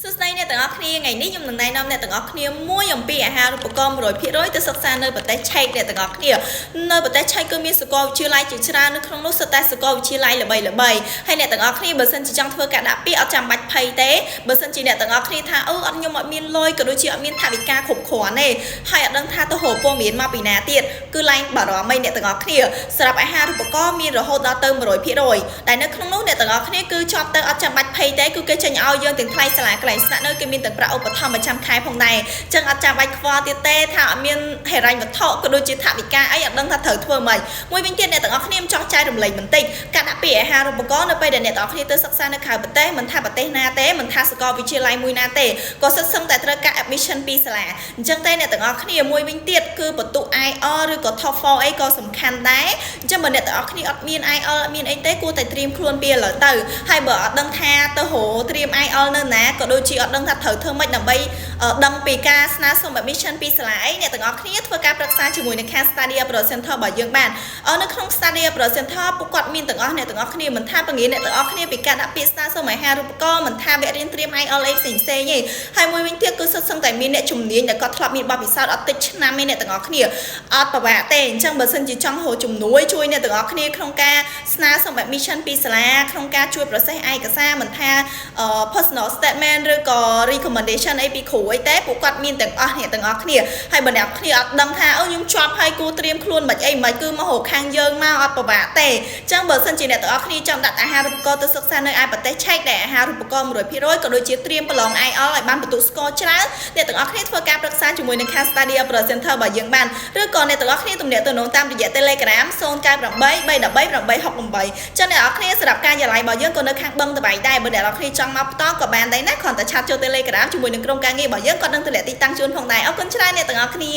សួស្តីអ្នកទាំងអស់គ្នាថ្ងៃនេះខ្ញុំនឹងណែនាំអ្នកទាំងអស់គ្នាមួយអំពីអាហារូបករណ៍ 100% ទៅសិក្សានៅប្រទេសឆែកអ្នកទាំងអស់គ្នានៅប្រទេសឆែកគឺមានសាកលវិទ្យាល័យជាច្រើននៅក្នុងនោះសុទ្ធតែសាកលវិទ្យាល័យល្បីៗហើយអ្នកទាំងអស់គ្នាបើសិនជាចង់ធ្វើការដាក់ពាក្យអត់ចាំបាច់ភ័យទេបើសិនជាអ្នកទាំងអស់គ្នាថាអត់ខ្ញុំអត់មានលុយក៏ដូចជាអត់មានថវិកាគ្រប់គ្រាន់ទេហើយអត់ដឹងថាទៅរកព័ត៌មានមកពីណាទៀតគឺឡើងបារម្ភអ្នកទាំងអស់គ្នាសម្រាប់អាហារូបករណ៍មានរហូតដល់ទៅ 100% ដែលនៅក្នុងនោះអ្នកទាំងអស់គ្នាគឺជាប់ទៅអត់ចាំបាច់ភ័យទេគឺគេចេញឲ្យយើងទាំងថ្លៃសាលាកន្លែងស្នាក់នៅគេមានទាំងប្រាក់ឧបត្ថម្ភប្រចាំខែផងដែរអញ្ចឹងអត់ចាំបាច់ខ្វល់ទៀតទេថាអត់មានហិរញ្ញវត្ថុក៏ដូចជាថវិកាអីអត់ដឹងថាត្រូវធ្វើម៉េចមួយវិញទៀតអ្នកទាំងអស់គ្នាចង់ចែករំលែកបន្តិចការដាក់ពាក្យអាហារូបករណ៍នៅពេលដែលអ្នកទាំងអស់គ្នាទៅសិក្សានៅក្រៅប្រទេសមិនថាប្រទេសណាទេមិនថាសាកលវិទ្យាល័យមួយណាទេក៏សិតសឹងតែត្រូវការ admission ពីសាលាអញ្ចឹងតែអ្នកទាំងអស់គ្នាមួយវិញទៀតគឺបន្ទុក IELTS ឬក៏ TOEFL អីក៏សំខាន់ដែរអញ្ចឹងបើអ្នកទាំងអស់គ្នាអត់មាន IELTS អត់មានអីទេគួរតែត្រៀមខ្លួនពីឥឡូវទៅហើយបើអត់ដឹងថាទៅរកត្រៀម IELTS នៅណាក៏ដូចជាអត់ដឹងថាត្រូវធ្វើម៉េចដើម្បីដឹងពីការស្នើសុំ admission ពីសាលាឯងអ្នកទាំងអស់គ្នាធ្វើការប្រឹក្សាជាមួយនឹងខាង Study Abroad Center របស់យើងបាននៅក្នុង Study Abroad Center ពួកគាត់មានទាំងអស់អ្នកទាំងអស់គ្នាមិនថាបង្រៀនអ្នកទាំងអស់គ្នាពីការដាក់ពាក្យស្នើសុំអាហារូបករណ៍មិនថាវគ្គរៀនត្រៀម IELTS ផ្សេងៗទេហើយមួយវិញទៀតគឺសុទ្ធសឹងតែមានអ្នកជំនាញដែលគាត់ធ្លាប់មានបទពិសោធន៍អត់តិចឆ្នាំទេអ្នកទាំងអស់គ្នាអត់ប្រវត្តិទេអញ្ចឹងបើសិនជាចង់រកជំនួយជួយអ្នកទាំងអស់គ្នាក្នុងការស្នើសុំ admission ពីសាលាក្នុងការជួយ process ឯកសារមិនថា personal statement ឬក៏ recommendation អីពីគ្រូអីទេពួកគាត់មានទាំងអស់អ្នកទាំងអស់គ្នាហើយបើអ្នកគ្នាអត់ដឹងថាខ្ញុំជាប់ហើយគួរត្រៀមខ្លួនមិនអីមិនគឺមករកខាងយើងមកអត់ប្រវត្តិទេអញ្ចឹងបើសិនជាអ្នកទាំងអស់គ្នាចង់ដាក់អាហារូបករណ៍ទៅសិក្សានៅឯប្រទេសឆែកដែលអាហារូបករណ៍ 100% ក៏ដូចជាត្រៀមប្រឡង IELTS ឲ្យបានបន្ទុកស្ករច្រើនអ្នកទាំងអស់គ្នាធ្វើការប្រឹក្សាជាមួយនឹងខាង Study Abroad Center របស់យើងបានឬក៏អ្នកទាំងអស់គ្នាទំនាក់ទំនងតាមរយៈ Telegram 0983 313 668ចឹងអ្នកទាំងអស់គ្នាសម្រាប់ការយាល័យរបស់យើងក៏នៅខាងបឹងតបៃដែរបើអ្នកទាំងអស់គ្នាចង់មកផ្ទាល់ក៏បានដែរណាគ្រាន់តែឆាតចូល Telegram ជាមួយនឹងក្រុមការងាររបស់យើងក៏នឹងទម្លាក់ទីតាំងជូនផងដែរអរគុណច្រើនអ្នកទាំងអស់គ្នា